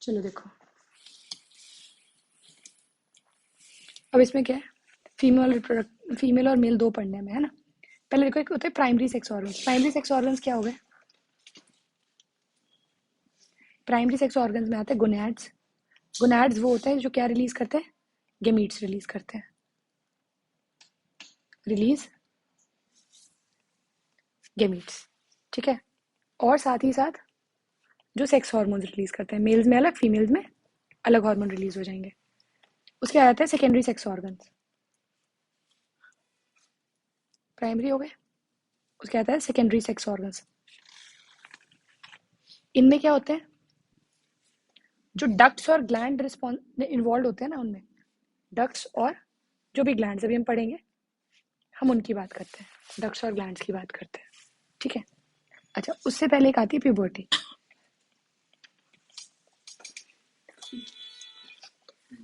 चलो देखो, अब इसमें क्या है, फीमेल और मेल दो पढ़ने में है ना। पहले देखो, एक होते हैं primary sex organs. Primary sex organs क्या हो गए? प्राइमरी सेक्स ऑर्गन्स में आते हैं गोनैड्स। गोनैड्स वो होते हैं जो क्या रिलीज करते हैं? गेमीट्स रिलीज करते हैं। रिलीज गेमीट्स, ठीक है। और साथ ही साथ जो सेक्स हार्मोन्स रिलीज करते हैं, मेल्स में अलग, फीमेल्स में अलग हार्मोन रिलीज हो जाएंगे। उसके आ जाते हैं सेकेंडरी सेक्स ऑर्गन्स। प्राइमरी हो गए, उसके आता है सेकेंडरी सेक्स ऑर्गन्स। इनमें क्या होते हैं? जो डक्ट्स और ग्लैंड रिस्पॉन्स इन्वॉल्व होते हैं ना, उनमें डक्ट्स और जो भी ग्लैंड्स अभी हम पढ़ेंगे, हम उनकी बात करते हैं, डक्ट्स और ग्लैंड्स की बात करते हैं, ठीक है। अच्छा, उससे पहले एक आती है प्यूबर्टी।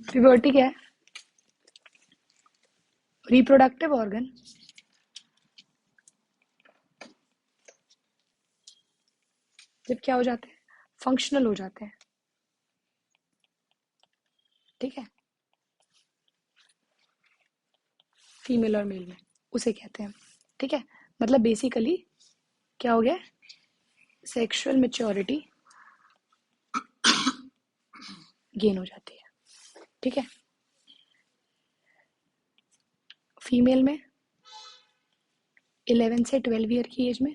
प्यूबर्टी क्या है? रिप्रोडक्टिव ऑर्गन जब क्या हो जाते हैं? फंक्शनल हो जाते हैं, ठीक है, फीमेल और मेल में, उसे कहते हैं, ठीक है। मतलब बेसिकली क्या हो गया? सेक्सुअल मेच्योरिटी गेन हो जाती है, ठीक है। फीमेल में 11 से 12 ईयर की एज में,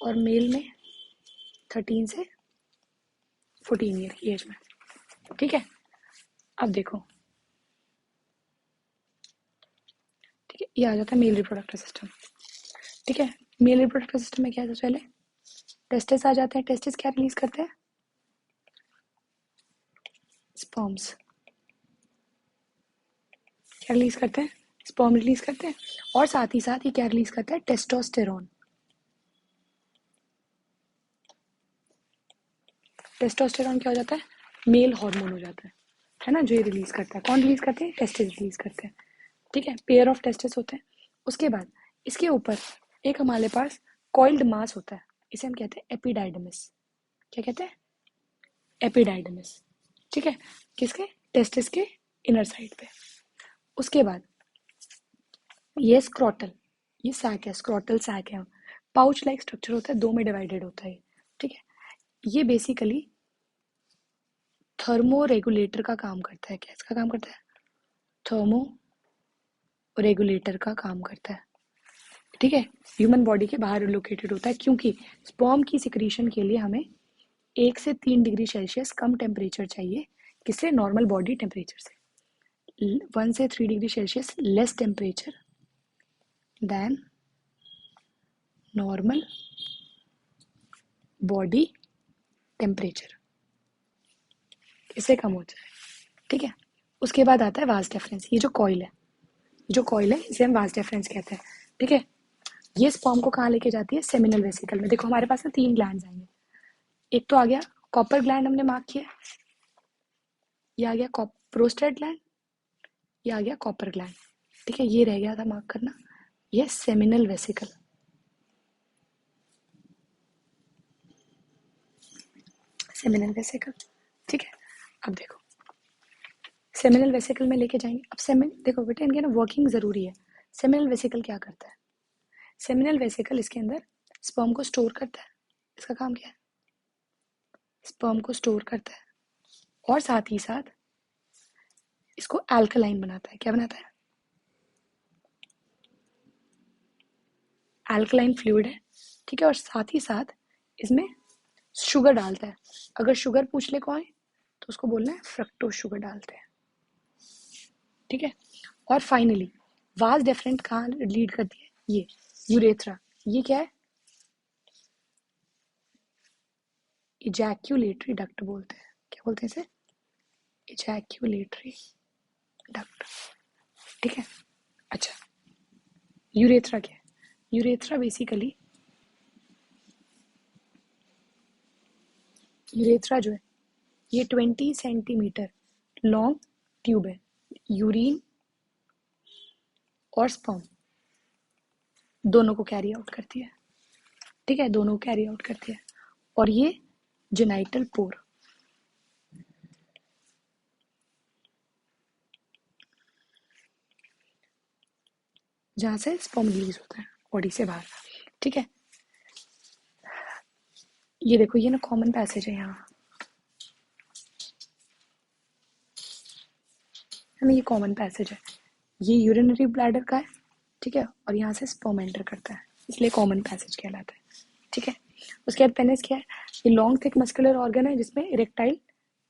और मेल में 13 से 14 ईयर की एज में, ठीक है। अब देखो, ठीक है, ये आ जाता है मेल रिप्रोडक्टिव सिस्टम, ठीक है। मेल रिप्रोडक्टिव सिस्टम में क्या है? सबसे पहले टेस्टिस आ जाते हैं। टेस्टिस क्या रिलीज करते हैं? स्पर्म्स। क्या रिलीज करते हैं? स्पर्म रिलीज करते हैं। और साथ ही साथ ये क्या रिलीज करता है? टेस्टोस्टेरोन। टेस्टोस्टेरोन क्या हो जाता है? मेल हार्मोन हो जाता है ना, जो ये रिलीज करता है। कौन रिलीज करते हैं? टेस्टिस रिलीज करते हैं, ठीक है। पेयर ऑफ टेस्टिस होते हैं। उसके बाद इसके ऊपर एक हमारे पास कॉइल्ड मास होता है, इसे हम कहते हैं एपिडाइडमिस। क्या कहते हैं? एपिडाइडमिस, ठीक है। किसके? टेस्टिस के इनर साइड पे। उसके बाद ये स्क्रोटल, ये सैक है, स्क्रोटल सैक है, पाउच लाइक स्ट्रक्चर होता है, दो में डिवाइडेड होता है, ठीक है। ये बेसिकली थर्मो रेगुलेटर का काम करता है। क्या इसका काम करता है? थर्मो रेगुलेटर का काम करता है, ठीक है। ह्यूमन बॉडी के बाहर लोकेटेड होता है, क्योंकि स्पर्म की सिक्रीशन के लिए हमें 1 से 3 डिग्री सेल्सियस कम टेम्परेचर चाहिए। किससे? नॉर्मल बॉडी टेम्परेचर से। 1 से 3 degree Celsius less temperature than normal body temperature, इससे कम होता है, ठीक है। उसके बाद आता है वास डिफरेंस। ये जो कॉइल है, इसे हम वास डिफरेंस कहते हैं, ठीक है। ये स्पर्म को कहाँ लेके जाती है? सेमिनल वेसिकल में। देखो हमारे पास ना 3 ग्लैंड्स आएंगे। एक तो आ गया कॉपर ग्लैंड, हमने मार्क किया। ये आ गया प्रोस्टेट ग्लैंड। ये आ गया कॉपर ग्लैंड, ठीक है। ये रह गया था मार्क करना, ये सेमिनल वेसिकल। सेमिनल वेसिकल, ठीक है। अब देखो, सेमिनल वेसिकल में लेके जाएंगे। अब देखो बेटा, इनके ना वर्किंग जरूरी है। सेमिनल वेसिकल क्या करता है? सेमिनल वेसिकल इसके अंदर स्पर्म को स्टोर करता है। इसका काम क्या है? स्पर्म को स्टोर करता है, और साथ ही साथ इसको अल्कलाइन बनाता है। क्या बनाता है? अल्कलाइन फ्लूइड है, ठीक है। और साथ ही साथ इसमें शुगर डालता है। अगर शुगर पूछ ले कौन है, तो उसको बोलना है फ्रक्टोज शुगर डालते हैं, ठीक है। और फाइनली वास डेफरेंट कहाँ लीड करती है? ये यूरेथ्रा। ये क्या है? इजैक्यूलेटरी डक्ट बोलते हैं। क्या बोलते हैं इसे? इजैक्यूलेटरी डक्ट, ठीक है। अच्छा, यूरेथ्रा क्या है? यूरेथ्रा बेसिकली, यूरेथ्रा जो है ये 20 सेंटीमीटर लॉन्ग ट्यूब है। यूरिन और स्पर्म दोनों को कैरी आउट करती है, ठीक है। दोनों को कैरी आउट करती है। और ये जेनाइटल पोर, जहाँ से स्पर्म रिलीज होता है बॉडी से बाहर, ठीक है। ये देखो, ये ना कॉमन पैसेज है यहाँ, है ना, ये कॉमन पैसेज है, ये यूरिनरी ब्लैडर का है, ठीक है, और यहाँ से स्पर्म एंटर करता है, इसलिए कॉमन पैसेज कहलाता है, ठीक है। उसके बाद पेनिस क्या है, ये लॉन्ग थिक मस्कुलर ऑर्गन है जिसमें इरेक्टाइल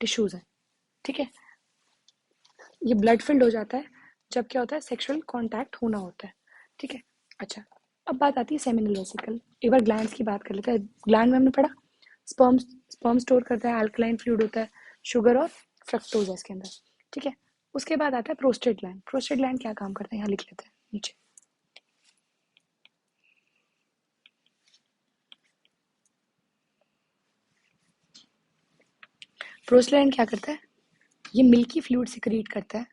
टिश्यूज है, ठीक है। ये ब्लड फिल्ड हो जाता है जब क्या होता है, सेक्सुअल कांटेक्ट होना होता है, ठीक है। अच्छा, अब बात आती है सेमिनल वेसिकल। एक बार ग्लैंड्स की बात कर लेते हैं। ग्लैंड में हमने पढ़ा, स्पर्म स्पर्म स्टोर करता है, अल्कलाइन फ्लूइड होता है, शुगर और फ्रक्टोज है इसके अंदर, ठीक है। उसके बाद आता है प्रोस्टेट ग्लैंड। प्रोस्टेट ग्लैंड क्या काम करता है, यहाँ लिख लेते हैं नीचे। प्रोस्टेट ग्लैंड क्या करता है, ये मिल्की फ्लूइड सिक्रीट करता है,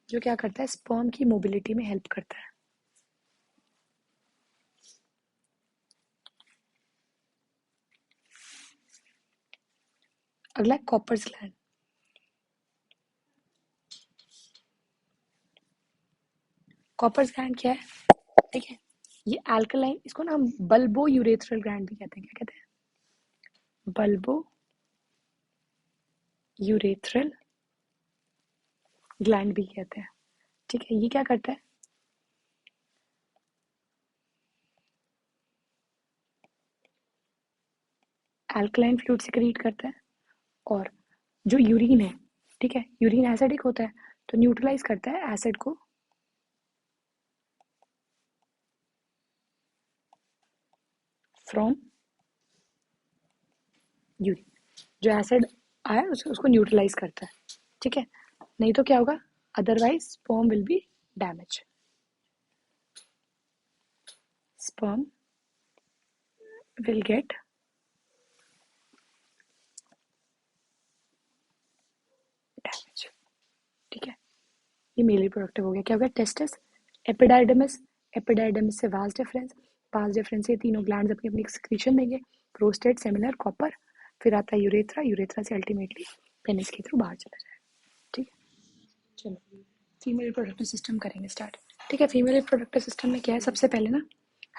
जो क्या करता है, स्पर्म की मोबिलिटी में हेल्प करता है। अगला है कॉपर्स ग्लैंड। कॉपर्स ग्लैंड क्या है, ठीक है, ये अल्कलाइन, इसको ना हम बल्बो यूरेथ्रल ग्लैंड भी कहते हैं। क्या कहते हैं, बल्बो यूरेथ्रल ग्लैंड भी कहते हैं, ठीक है। ये क्या करता है, अल्कलाइन फ्लूइड सिक्रीट करता है, और जो यूरिन है, ठीक है, यूरिन एसिडिक होता है, तो न्यूट्रलाइज करता है एसिड को फ्रॉम यूरिन। जो एसिड आया उसको न्यूट्रलाइज करता है, ठीक है। नहीं तो क्या होगा, otherwise sperm will be damage, sperm will get damage, ठीक है। ये मेल रिप्रोडक्टिव हो गया। क्या हो गया, टेस्टिस, एपिडाइडमिस, एपिडाइडमिस से वास डिफरेंस, वास डिफरेंस से तीनों ग्लैंड्स अपनी अपनी एक्सक्रीशन देंगे, प्रोस्टेट, सेमिनल, कॉपर, फिर आता है यूरेथ्रा, यूरेथ्रा से अल्टीमेटली पेनिस के थ्रू बाहर चला जाए, ठीक है। चलो फीमेल रिप्रोडक्टिव सिस्टम करेंगे स्टार्ट, ठीक है। फीमेल रिप्रोडक्टिव सिस्टम में क्या है, सबसे पहले ना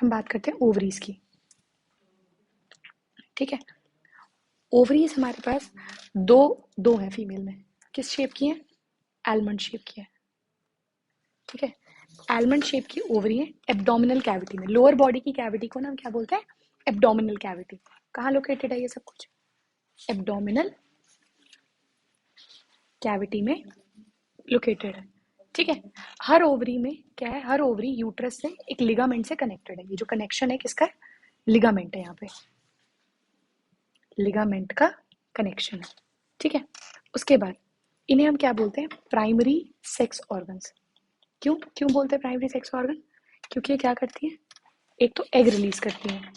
हम बात करते हैं ओवरीज की, ठीक है। ओवरीज हमारे पास दो दो हैं फीमेल में, किस शेप की हैं, आलमंड शेप की है, ठीक है। आलमंड शेप की ओवरी है एब्डोमिनल कैविटी में, लोअर बॉडी की कैविटी को ना हम क्या बोलते हैं, एब्डोमिनल कैविटी। कहाँ लोकेटेड है ये सब कुछ, एब्डोमिनल कैविटी में लोकेटेड है, ठीक है। हर ओवरी में क्या है, हर ओवरी यूट्रस से एक लिगामेंट से कनेक्टेड है। ये जो कनेक्शन है किसका है, लिगामेंट है, यहाँ पे लिगामेंट का कनेक्शन है, ठीक है। उसके बाद इन्हें हम क्या बोलते हैं, प्राइमरी सेक्स ऑर्गन्स। क्यों क्यों बोलते हैं प्राइमरी सेक्स ऑर्गन, क्योंकि ये क्या करती है, एक तो एग रिलीज करती है,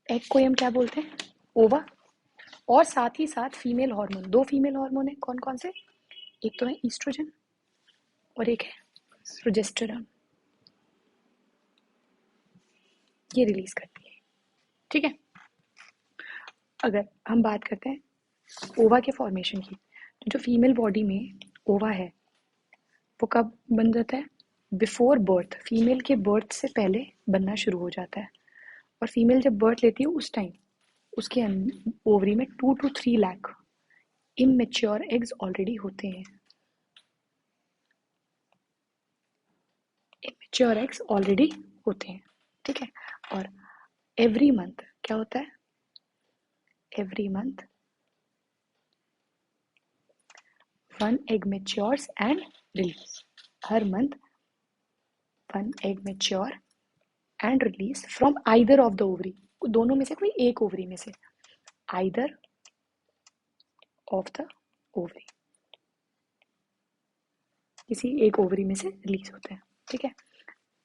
एग को हम क्या बोलते हैं, ओवा, और साथ ही साथ फीमेल हार्मोन, दो फीमेल हार्मोन है, कौन कौन से, एक तो है ईस्ट्रोजन और एक है प्रोजेस्टेरॉन, ये रिलीज करती है, ठीक है। अगर हम बात करते हैं ओवा के फॉर्मेशन की, तो जो फीमेल बॉडी में ओवा है वो कब बन जाता है, बिफोर बर्थ, फीमेल के बर्थ से पहले बनना शुरू हो जाता है। और फीमेल जब बर्थ लेती है उस टाइम उसके ओवरी में 2 to 3 lakh immature eggs already होते हैं, इमेच्योर एग्स ऑलरेडी होते हैं, ठीक है। और एवरी मंथ क्या होता है, every month one egg matures and release, her month one egg mature and release from either of the ovary, दोनों में से कोई एक ओवरी में से, आइदर ऑफ द ओवरी, किसी एक ओवरी में से रिलीज होते हैं, ठीक है।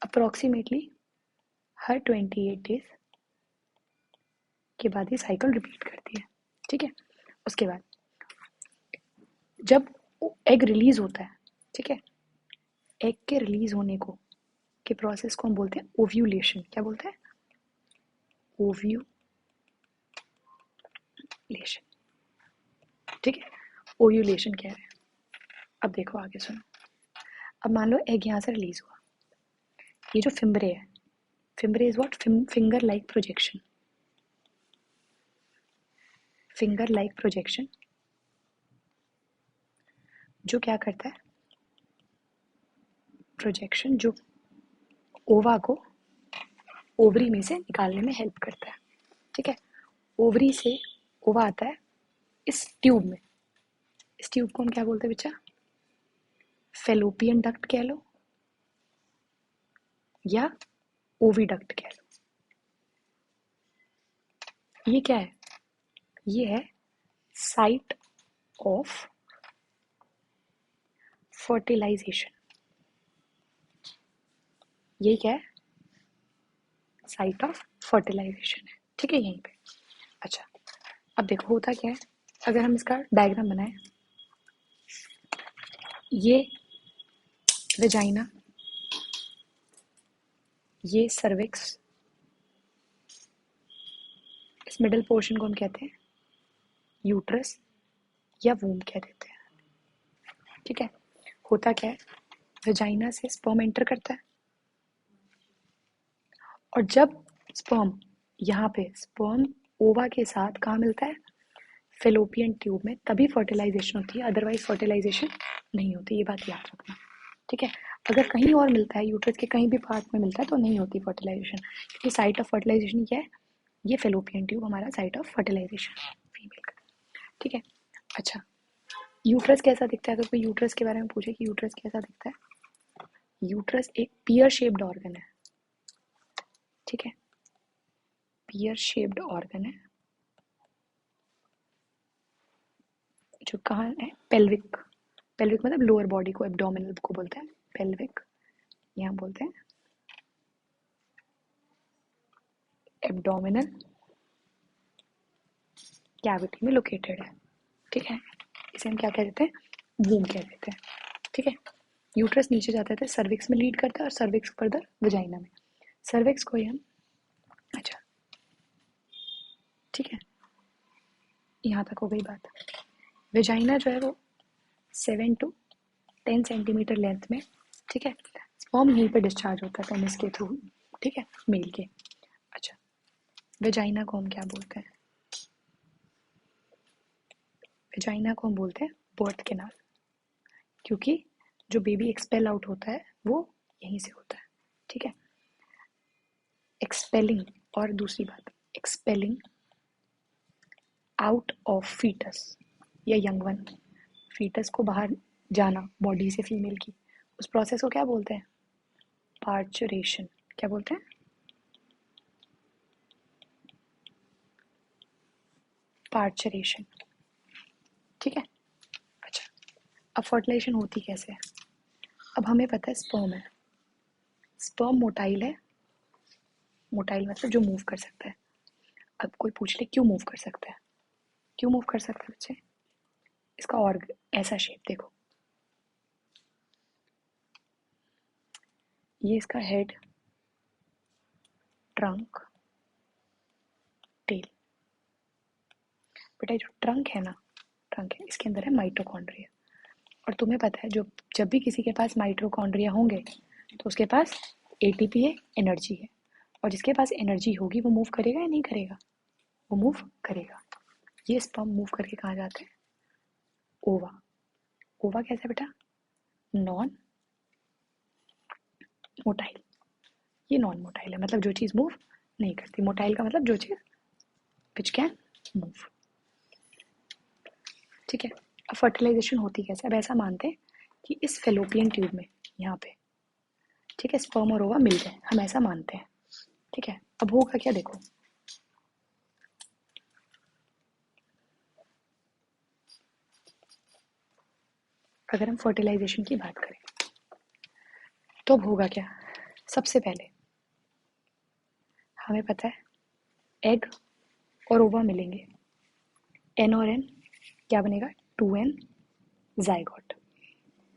अप्रोक्सीमेटली हर 28 डेज के बाद ये साइकिल रिपीट करती है, ठीक है। उसके बाद जब एग रिलीज होता है, ठीक है, एग के रिलीज होने को के प्रोसेस को हम बोलते हैं ओव्यूलेशन। क्या बोलते हैं, ओव्यूलेशन, ठीक है। ओव्यूलेशन कह रहे हैं। अब देखो आगे सुनो। अब मान लो एग यहाँ से रिलीज हुआ। ये जो फिम्बरे है, fimbriae is what? Finger like projection. Finger like projection जो क्या करता है? प्रोजेक्शन जो ओवा को ओवरी में से निकालने में हेल्प करता है। ठीक है, ओवरी से ओवा आता है इस ट्यूब में। इस ट्यूब को हम क्या बोलते हैं बच्चा? फेलोपियन डक्ट कह लो या ओविडक्ट कह लो। ये क्या है? ये है साइट ऑफ फर्टिलाइजेशन। ये क्या है? साइट ऑफ फर्टिलाइजेशन है। ठीक है, यहीं पे। अच्छा, अब देखो होता क्या है। अगर हम इसका डायग्राम बनाएं, ये वेजाइना, ये सर्विक्स, इस मिडिल पोर्शन को हम कहते हैं यूट्रस या वूम कह देते हैं। ठीक है, होता क्या है, वेजाइना से स्पर्म एंटर करता है, और जब स्पर्म यहाँ पे स्पर्म ओवा के साथ कहाँ मिलता है? फेलोपियन ट्यूब में, तभी फर्टिलाइजेशन होती है, अदरवाइज फर्टिलाइजेशन नहीं होती। ये बात याद रखना। ठीक है, अगर कहीं और मिलता है, यूट्रस के कहीं भी पार्ट में मिलता है, तो नहीं होती फर्टिलाइजेशन, क्योंकि साइट ऑफ फर्टिलाइजेशन क्या है? ये फेलोपियन ट्यूब हमारा साइट ऑफ फर्टिलाइजेशन फीमेल का। ठीक है, अच्छा, यूट्रस कैसा दिखता है? अगर कोई यूट्रस के बारे में पूछे कि यूट्रस कैसा दिखता है, यूट्रस एक पियर शेप्ड ऑर्गन है। ठीक है, पियर शेप्ड ऑर्गन है जो कहाँ है? पेल्विक। पेल्विक मतलब लोअर बॉडी को, एब्डोमिनल को बोलते हैं पेल्विक, यहाँ बोलते हैं एब्डोमिनल कैविटी में लोकेटेड है। ठीक है, इसे हम क्या कह देते हैं? वूम कह देते हैं। ठीक है, यूट्रस नीचे जाता है, सर्विक्स में लीड करता है, और सर्विक्स फर्दर वजाइना में। सर्विक्स को ही हम, अच्छा ठीक है, यहाँ तक हो गई बात। वेजाइना जो है वो 7 to 10 सेंटीमीटर लेंथ में, ठीक है, स्पर्म यहीं पे डिस्चार्ज होता है पेनिस के थ्रू। ठीक है, मेल के। अच्छा, वेजाइना को हम क्या बोलते हैं? वेजाइना को हम बोलते हैं बर्थ कैनाल, क्योंकि जो बेबी एक्सपेल आउट होता है वो यहीं से होता है। ठीक है, एक्सपेलिंग, और दूसरी बात, एक्सपेलिंग आउट ऑफ फीटस या यंग वन, फीटस को बाहर जाना बॉडी से फीमेल की, उस प्रोसेस को क्या बोलते हैं? पार्चुरेशन। क्या बोलते हैं? पार्चुरेशन। ठीक है, अच्छा, अब फर्टिलाइजेशन होती कैसे है? अब हमें पता है स्पर्म है, स्पर्म मोटाइल है। मोटाइल मतलब जो मूव कर सकता है। अब कोई पूछ ले क्यों मूव कर सकता है? क्यों मूव कर सकता है बच्चे? इसका ऑर्ग ऐसा शेप देखो, ये इसका हेड, ट्रंक, टेल। बेटा जो ट्रंक है ना, ट्रंक है, इसके अंदर है माइटोकॉन्ड्रिया। और तुम्हें पता है जो जब भी किसी के पास माइटोकॉन्ड्रिया होंगे तो उसके पास एटीपी है, एनर्जी है, और जिसके पास एनर्जी होगी वो मूव करेगा या नहीं करेगा? वो मूव करेगा। ये स्पर्म मूव करके कहाँ जाते हैं? ओवा। ओवा कैसा है बेटा? Non motile. ये नॉन मोटाइल है, मतलब जो चीज़ मूव नहीं करती। मोटाइल का मतलब जो चीज़ विच कैन मूव। ठीक है, अब फर्टिलाइजेशन होती कैसे? अब ऐसा मानते हैं कि इस फेलोपियन ट्यूब में, यहाँ पे, ठीक है, स्पर्म और ओवा मिल गए, हम ऐसा मानते हैं। ठीक है, अब होगा क्या देखो, अगर हम फर्टिलाइजेशन की बात करें तो अब होगा क्या? सबसे पहले हमें पता है एग और ओवा मिलेंगे, एन और एन क्या बनेगा? 2n zygote.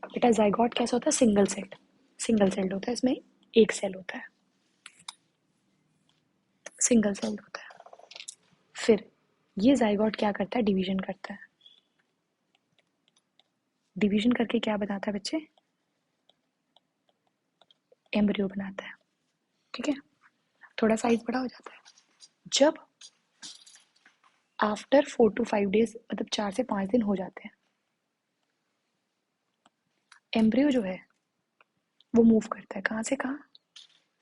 अब बेटा जाइगोट कैसा होता है? सिंगल सेल, सिंगल सेल्ड होता है, इसमें एक सेल होता है, सिंगल सेल्ड होता है। फिर ये जाइगोट क्या करता है? डिवीजन करता है। डिवीजन करके क्या बनाता है बच्चे? एम्ब्रियो बनाता है। ठीक है, थोड़ा साइज बड़ा हो जाता है। जब आफ्टर 4 to 5 डेज, मतलब 4 से 5 दिन हो जाते हैं, एम्ब्रियो जो है वो मूव करता है। कहाँ से कहाँ?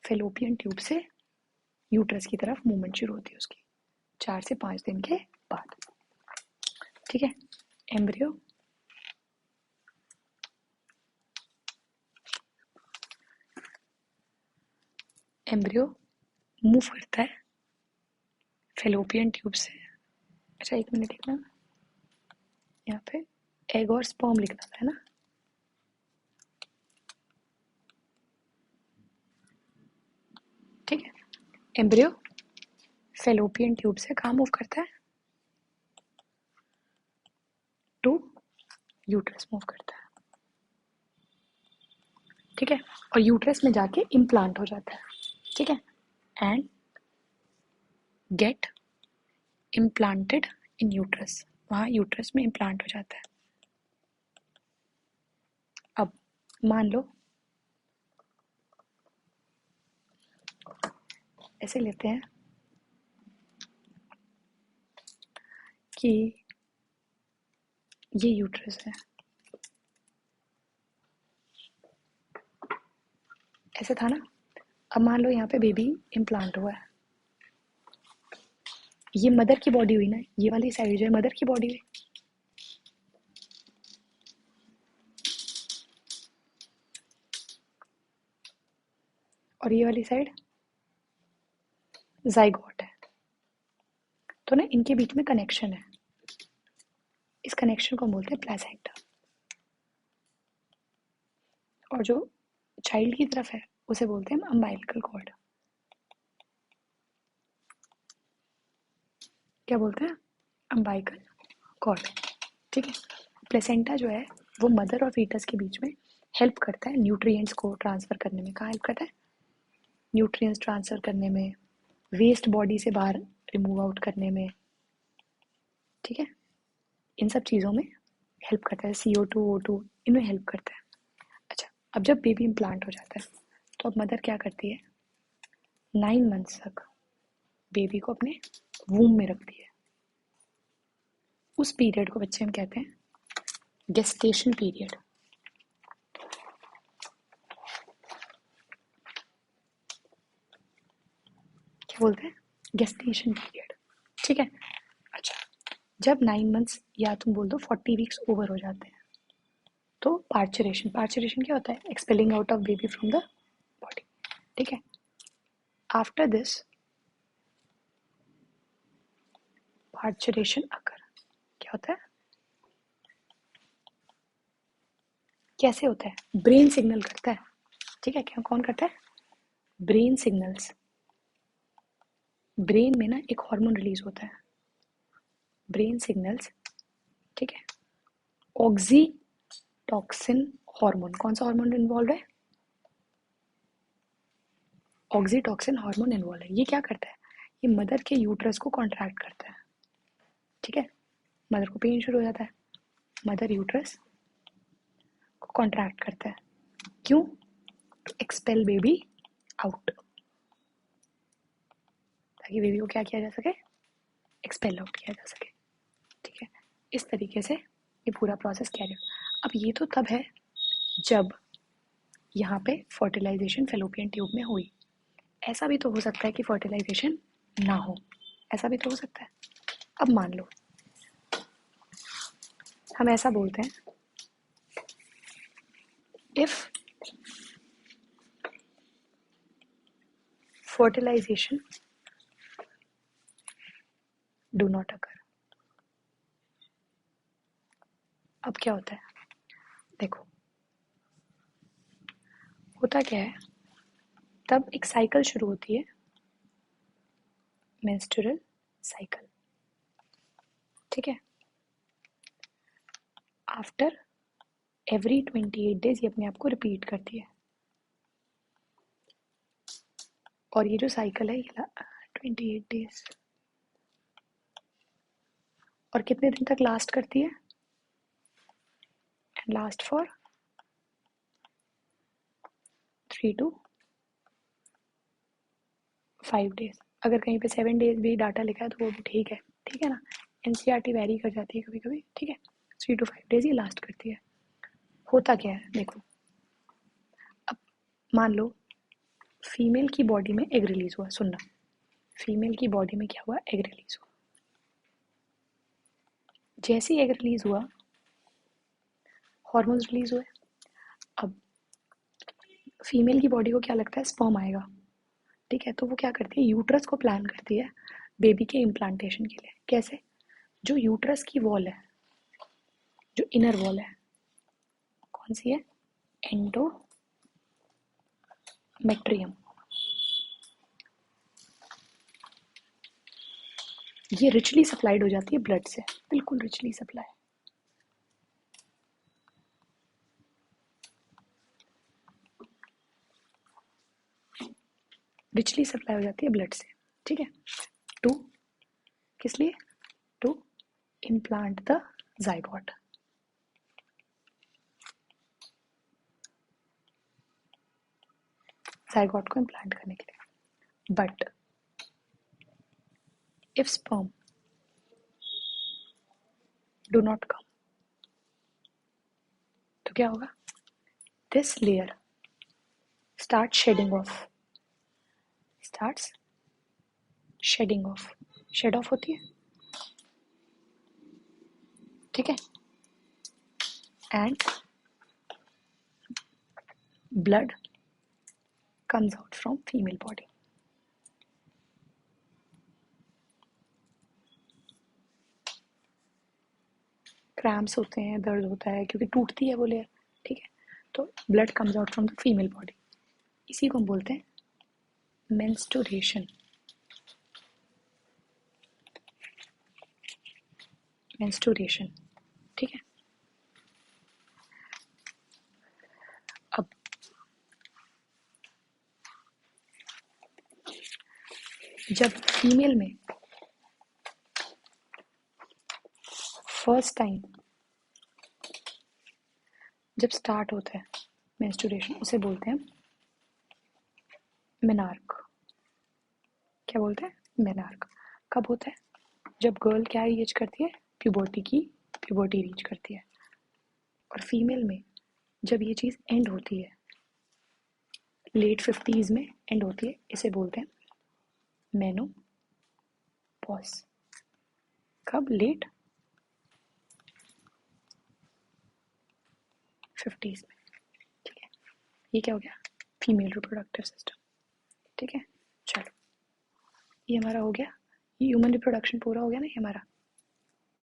फेलोपियन ट्यूब से यूट्रस की तरफ मूवमेंट शुरू होती है उसकी 4 से 5 दिन के बाद। ठीक है, एम्ब्रियो मूव करता है फेलोपियन ट्यूब से। अच्छा, एक मिनट लिखना, यहाँ पे एग और स्पर्म लिखना था, है ना? ठीक है, एम्ब्रियो फेलोपियन ट्यूब से कहाँ मूव करता है? टू यूट्रस मूव करता है। ठीक है, और यूट्रस में जाके इम्प्लांट हो जाता है। ठीक है, and get implanted in uterus, वहाँ यूट्रस में इम्प्लांट हो जाता है। अब मान लो ऐसे लेते हैं कि ये यूट्रस है, ऐसे था ना? अब मान लो यहाँ पे बेबी इम्प्लांट हुआ है, ये मदर की बॉडी हुई ना, ये वाली साइड जो है मदर की बॉडी हुई, और ये वाली साइड जाइगोट है। तो ना इनके बीच में कनेक्शन है, इस कनेक्शन को बोलते हैं प्लेसेंटा। और जो चाइल्ड की तरफ है उसे बोलते हैं अम्बाइलिकल कॉर्ड। क्या बोलते हैं? अम्बाइकल कॉर्ड। ठीक है, प्लेसेंटा जो है वो मदर और फीटस के बीच में हेल्प करता है न्यूट्रिएंट्स को ट्रांसफ़र करने में। कहाँ हेल्प करता है? न्यूट्रिएंट्स ट्रांसफ़र करने में, वेस्ट बॉडी से बाहर रिमूव आउट करने में। ठीक है, इन सब चीज़ों में हेल्प करता है, CO2 O2 इनमें हेल्प करता है। अच्छा, अब जब बेबी इम्प्लांट हो जाता है तो अब मदर क्या करती है? 9 मंथ्स तक बेबी को अपने वूम में रखती है। उस पीरियड को बच्चे हम कहते हैं गेस्टेशन पीरियड। क्या बोलते हैं? Gestation period. ठीक है, अच्छा, जब 9 मंथ्स या तुम बोल दो 40 वीक्स ओवर हो जाते हैं तो पार्चुरेशन। पार्चुरेशन क्या होता है? Expelling out of baby from the body. ठीक है, आफ्टर दिस पार्चुरेशन अकर, क्या होता है? कैसे होता है? ब्रेन सिग्नल करता है। ठीक है, क्या कौन करता है? Brain signals. ब्रेन में ना एक हार्मोन रिलीज होता है, ब्रेन सिग्नल्स। ठीक है, ऑक्सीटॉक्सिन हार्मोन। कौन सा हार्मोन इन्वॉल्व है? ऑक्सीटॉक्सिन हार्मोन इन्वॉल्व है। ये क्या करता है? ये मदर के यूट्रस को कॉन्ट्रैक्ट करता है। ठीक है, मदर को पेन शुरू हो जाता है, मदर यूट्रस को कॉन्ट्रैक्ट करता है। क्यों? टू एक्सपेल बेबी आउट, ताकि बेबी को क्या किया जा सके? एक्सपेल आउट किया जा सके। ठीक है, इस तरीके से ये पूरा प्रोसेस कैरी। अब ये तो तब है जब यहाँ पे फर्टिलाइजेशन फेलोपियन ट्यूब में हुई। ऐसा भी तो हो सकता है कि फर्टिलाइजेशन ना हो, ऐसा भी तो हो सकता है। अब मान लो हम ऐसा बोलते हैं, if fertilization do not occur. अब क्या होता है? देखो, होता क्या है, तब एक साइकिल शुरू होती है, मेंस्ट्रुअल साइकिल। ठीक है, आफ्टर एवरी 28 डेज ये अपने आप को रिपीट करती है। और ये जो साइकिल है ये 28 डेज, और कितने दिन तक लास्ट करती है? And last for 3 to 5 days। अगर कहीं पे 7 days भी डाटा लिखा है तो वो भी ठीक है ना। एनसीईआरटी वेरी कर जाती है कभी कभी, ठीक है। 3 to 5 days ये लास्ट करती है। होता क्या है देखो, अब मान लो फीमेल की बॉडी में एग रिलीज हुआ, सुनना, फीमेल की बॉडी में क्या हुआ, एग रिलीज हुआ। जैसे ही एग रिलीज हुआ हॉर्मोन्स रिलीज हुए। अब फीमेल की बॉडी को क्या लगता है, स्पर्म आएगा, ठीक है। तो वो क्या करती है, यूट्रस को प्लान करती है बेबी के इम्प्लांटेशन के लिए। कैसे, जो यूट्रस की वॉल है, जो इनर वॉल है, कौन सी है, एंडोमेट्रियम, ये रिचली सप्लाइड हो जाती है ब्लड से, बिल्कुल रिचली सप्लाई। रिचली सप्लाई हो जाती है ब्लड से, ठीक है। टू, किस लिए, to implant the zygote. Zygote को इम्प्लांट करने के लिए। But if sperm do not come, तो क्या होगा, this layer start shedding off, starts shedding off, shed off होती है, ठीक है। And blood comes out from female body। Cramps होते हैं, दर्द होता है क्योंकि टूटती है वो लेयर, ठीक है। तो blood comes out from the female body, इसी को हम बोलते हैं मेंस्ट्रुएशन। मेंस्ट्रुएशन, ठीक है। अब जब फीमेल में फर्स्ट टाइम जब स्टार्ट होता है मेंस्ट्रुएशन, उसे बोलते हैं मेनार्क। क्या बोलते हैं, मेनार्क। कब होता है, जब गर्ल क्या रीच करती है, प्यूबर्टी रीच करती है। और फीमेल में जब ये चीज़ एंड होती है, लेट 50s में एंड होती है, इसे बोलते हैं मेनोपॉज। कब, लेट 50s में, ठीक है। ये क्या हो गया, फीमेल रिप्रोडक्टिव सिस्टम, ठीक है। चलो ये हमारा हो गया, ये ह्यूमन रिप्रोडक्शन पूरा हो गया ना ये हमारा।